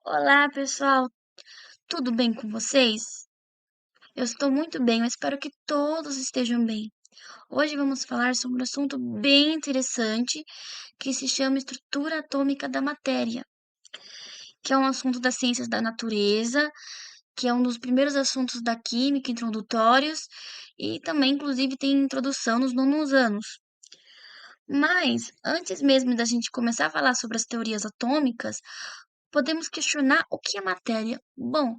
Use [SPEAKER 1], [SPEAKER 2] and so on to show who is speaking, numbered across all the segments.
[SPEAKER 1] Olá, pessoal, tudo bem com vocês? Eu estou muito bem, eu espero que todos estejam bem. Hoje vamos falar sobre um assunto bem interessante que se chama estrutura atômica da matéria, que é um assunto das ciências da natureza, que é um dos primeiros assuntos da química introdutórios e também, inclusive, tem introdução nos nonos anos. Mas, antes mesmo da gente começar a falar sobre as teorias atômicas, podemos questionar o que é matéria. Bom,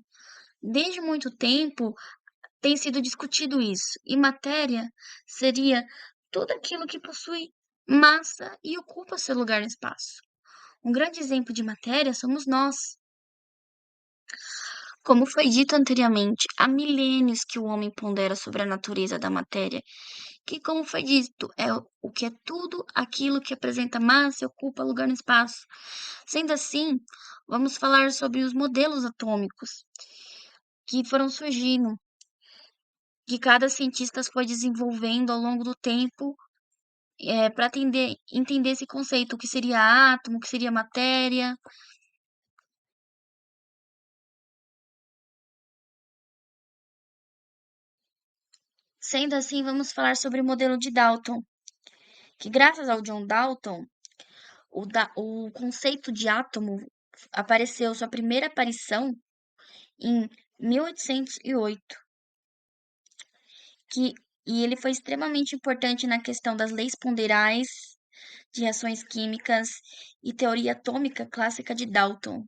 [SPEAKER 1] desde muito tempo tem sido discutido isso, e matéria seria tudo aquilo que possui massa e ocupa seu lugar no espaço. Um grande exemplo de matéria somos nós. Como foi dito anteriormente, há milênios que o homem pondera sobre a natureza da matéria, que, como foi dito, é o que é tudo aquilo que apresenta massa e ocupa lugar no espaço. Sendo assim, vamos falar sobre os modelos atômicos que foram surgindo, que cada cientista foi desenvolvendo ao longo do tempo, para entender esse conceito, o que seria átomo, o que seria matéria. Sendo assim, vamos falar sobre o modelo de Dalton, que graças ao John Dalton, o conceito de átomo apareceu, sua primeira aparição em 1808, que, e ele foi extremamente importante na questão das leis ponderais, de reações químicas e teoria atômica clássica de Dalton.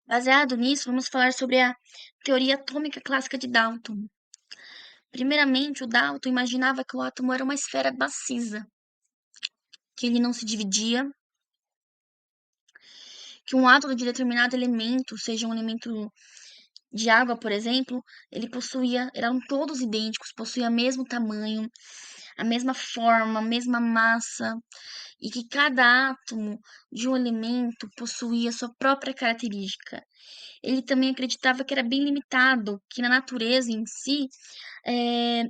[SPEAKER 1] Baseado nisso, vamos falar sobre a teoria atômica clássica de Dalton. Primeiramente, o Dalton imaginava que o átomo era uma esfera macisa, que ele não se dividia, que um átomo de determinado elemento, seja um elemento de água, por exemplo, eram todos idênticos, possuía o mesmo tamanho, a mesma forma, a mesma massa, e que cada átomo de um elemento possuía sua própria característica. Ele também acreditava que era bem limitado, que na natureza em si eh,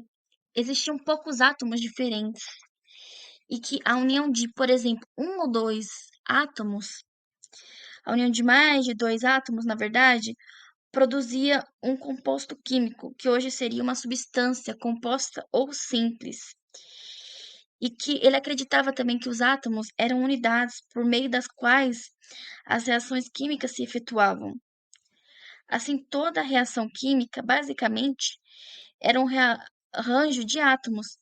[SPEAKER 1] existiam poucos átomos diferentes e que a união de, por exemplo, um ou dois átomos, a união de mais de dois átomos, na verdade, produzia um composto químico, que hoje seria uma substância composta ou simples. E que ele acreditava também que os átomos eram unidades por meio das quais as reações químicas se efetuavam. Assim, toda reação química, basicamente, era um arranjo de átomos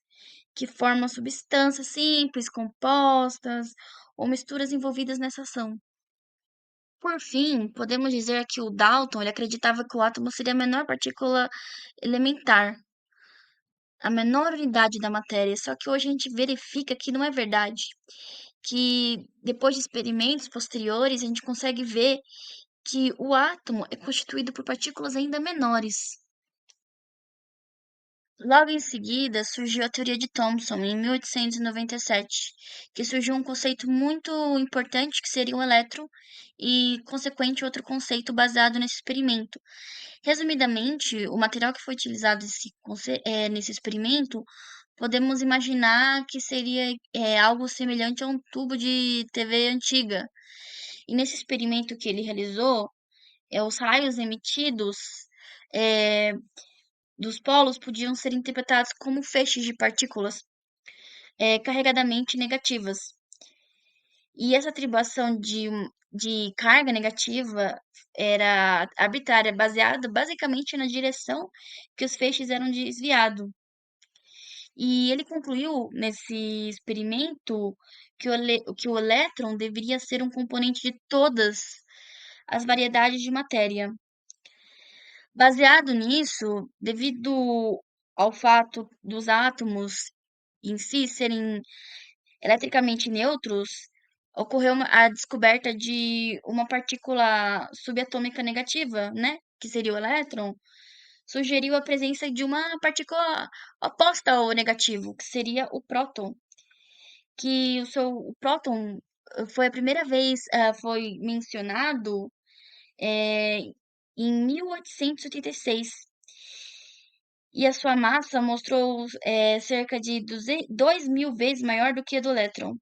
[SPEAKER 1] que formam substâncias simples, compostas ou misturas envolvidas nessa ação. Por fim, podemos dizer que o Dalton ele acreditava que o átomo seria a menor partícula elementar, a menor unidade da matéria, só que hoje a gente verifica que não é verdade, que depois de experimentos posteriores a gente consegue ver que o átomo é constituído por partículas ainda menores. Logo em seguida, surgiu a teoria de Thomson, em 1897, que surgiu um conceito muito importante que seria o elétron e, consequente, outro conceito baseado nesse experimento. Resumidamente, o material que foi utilizado nesse experimento, podemos imaginar que seria algo semelhante a um tubo de TV antiga. E nesse experimento que ele realizou, os raios emitidos eh, dos polos podiam ser interpretados como feixes de partículas carregadamente negativas. E essa atribuição de carga negativa era arbitrária, baseada basicamente na direção que os feixes eram desviados. E ele concluiu nesse experimento que o elétron deveria ser um componente de todas as variedades de matéria. Baseado nisso, devido ao fato dos átomos em si serem eletricamente neutros, ocorreu a descoberta de uma partícula subatômica negativa, né? Que seria o elétron, sugeriu a presença de uma partícula oposta ao negativo, que seria o próton. Que o próton foi a primeira vez, foi mencionado eh, em 1886. E a sua massa mostrou cerca de 2.000 vezes maior do que a do elétron.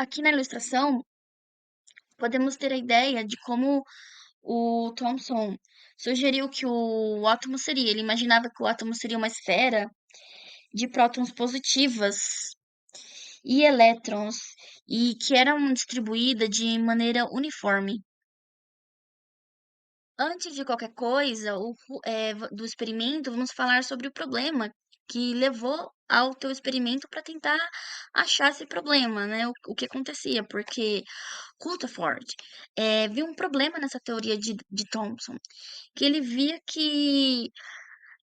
[SPEAKER 1] Aqui na ilustração, podemos ter a ideia de como o Thomson sugeriu que o átomo seria. Ele imaginava que o átomo seria uma esfera de prótons positivas e elétrons, e que eram distribuídas de maneira uniforme. Antes de qualquer coisa, do experimento, vamos falar sobre o problema que levou ao teu experimento para tentar achar esse problema, né? O que acontecia, porque Rutherford viu um problema nessa teoria de Thomson, que ele via que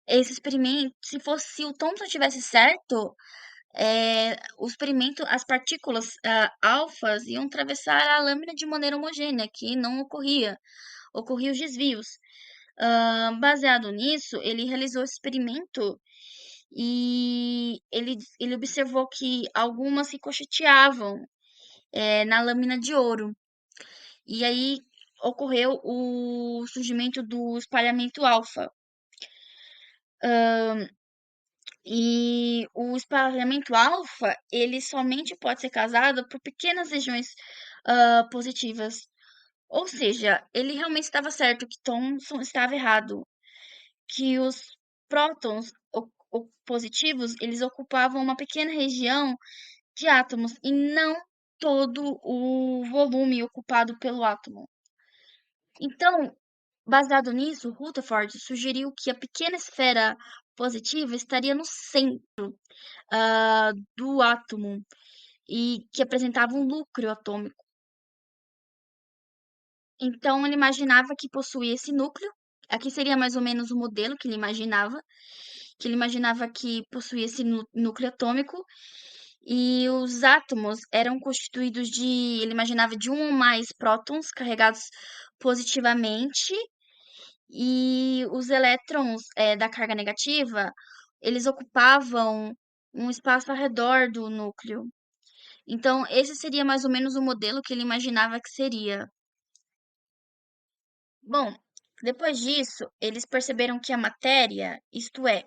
[SPEAKER 1] esse experimento, se o Thomson tivesse certo, o experimento, as partículas alfas iam atravessar a lâmina de maneira homogênea, que não ocorria os desvios. Baseado nisso, ele realizou esse experimento e ele observou que algumas se ricocheteavam na lâmina de ouro. E aí ocorreu o surgimento do espalhamento alfa. E o espalhamento alfa, ele somente pode ser causado por pequenas regiões positivas. Ou seja, ele realmente estava certo que Thomson estava errado, que os prótons positivos, eles ocupavam uma pequena região de átomos e não todo o volume ocupado pelo átomo. Então, baseado nisso, Rutherford sugeriu que a pequena esfera positiva estaria no centro do átomo e que apresentava um núcleo atômico. Então, ele imaginava que possuía esse núcleo. Aqui seria mais ou menos o modelo que ele imaginava que possuía esse núcleo atômico e os átomos eram constituídos ele imaginava de um ou mais prótons carregados positivamente e os elétrons da carga negativa, eles ocupavam um espaço ao redor do núcleo. Então, esse seria mais ou menos o modelo que ele imaginava que seria. Bom, depois disso, eles perceberam que a matéria, isto é,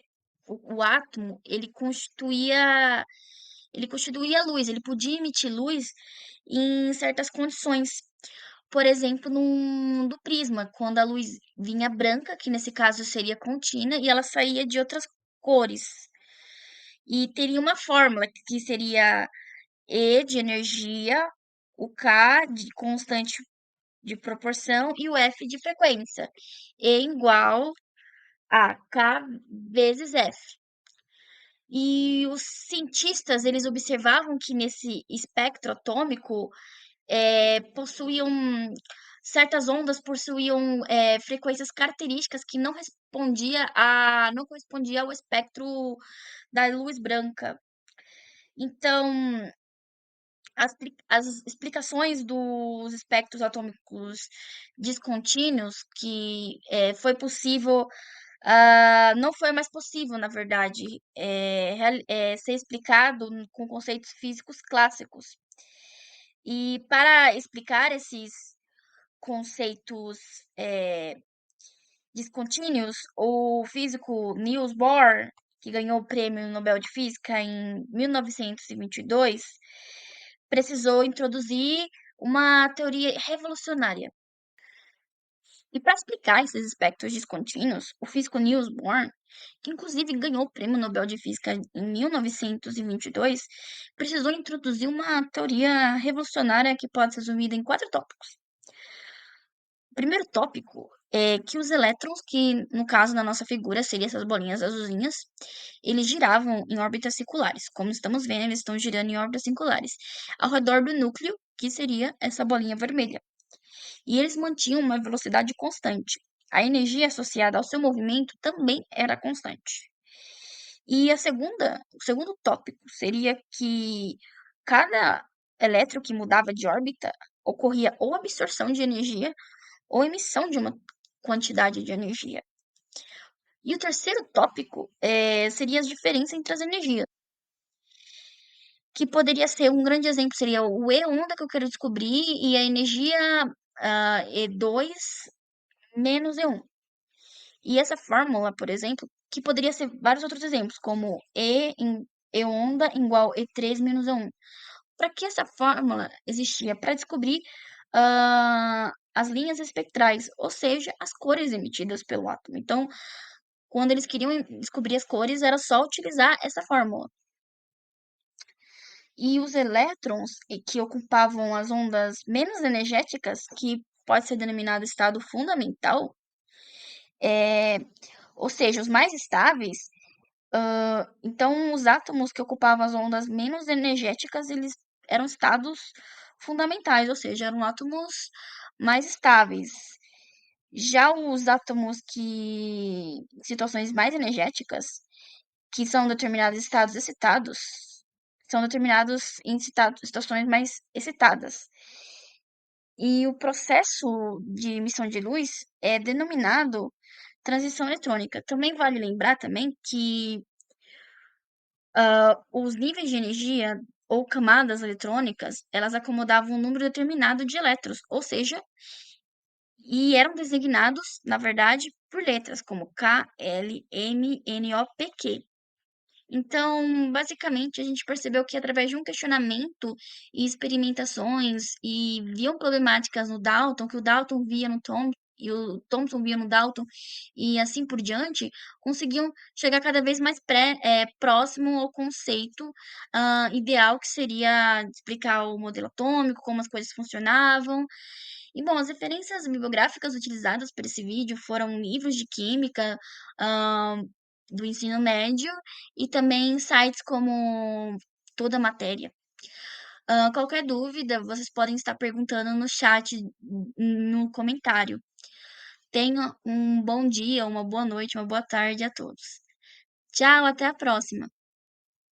[SPEAKER 1] o átomo, ele constituía luz, ele podia emitir luz em certas condições. Por exemplo, do prisma, quando a luz vinha branca, que nesse caso seria contínua, e ela saía de outras cores. E teria uma fórmula que seria E de energia, o K de constante de proporção e o F de frequência. E igual a K vezes F. E os cientistas, eles observavam que nesse espectro atômico possuíam certas ondas possuíam frequências características que não correspondia ao espectro da luz branca. Então, as explicações dos espectros atômicos descontínuos que foi possível, não foi mais possível, na verdade, ser explicado com conceitos físicos clássicos. E para explicar esses conceitos descontínuos, o físico Niels Bohr, que ganhou o Prêmio Nobel de Física em 1922, precisou introduzir uma teoria revolucionária. E para explicar esses espectros descontínuos, o físico Niels Bohr, que inclusive ganhou o Prêmio Nobel de Física em 1922, precisou introduzir uma teoria revolucionária que pode ser resumida em 4 tópicos. O primeiro tópico é que os elétrons, que no caso na nossa figura seriam essas bolinhas azulzinhas, eles giravam em órbitas circulares. Como estamos vendo, eles estão girando em órbitas circulares ao redor do núcleo, que seria essa bolinha vermelha. E eles mantinham uma velocidade constante. A energia associada ao seu movimento também era constante. E o segundo tópico seria que cada elétron que mudava de órbita ocorria ou absorção de energia ou emissão de uma quantidade de energia. E o terceiro tópico seria as diferenças entre as energias, que poderia ser um grande exemplo, seria o E-onda que eu quero descobrir e a energia E2 menos E1. E essa fórmula, por exemplo, que poderia ser vários outros exemplos, como E onda igual E3 menos E1. para que essa fórmula existia? Para descobrir as linhas espectrais, ou seja, as cores emitidas pelo átomo. Então, quando eles queriam descobrir as cores, era só utilizar essa fórmula. E os elétrons que ocupavam as ondas menos energéticas, que pode ser denominado estado fundamental, ou seja, os mais estáveis, então os átomos que ocupavam as ondas menos energéticas, eles eram estados fundamentais, ou seja, eram átomos mais estáveis. Já os átomos que, em situações mais energéticas, que são determinados estados excitados, são determinados em situações mais excitadas. E o processo de emissão de luz é denominado transição eletrônica. Também vale lembrar também que os níveis de energia ou camadas eletrônicas, elas acomodavam um número determinado de elétrons, ou seja, e eram designados, na verdade, por letras como K, L, M, N, O, P, Q. Então, basicamente, a gente percebeu que através de um questionamento e experimentações e viam problemáticas no Dalton, que o Dalton via no Thomson e o Thomson via no Dalton e assim por diante, conseguiam chegar cada vez mais próximo ao conceito ideal, que seria explicar o modelo atômico, como as coisas funcionavam. E, bom, as referências bibliográficas utilizadas para esse vídeo foram livros de química, hã, do ensino médio e também sites como Toda Matéria. Qualquer dúvida, vocês podem estar perguntando no chat, no comentário. Tenha um bom dia, uma boa noite, uma boa tarde a todos. Tchau, até a próxima.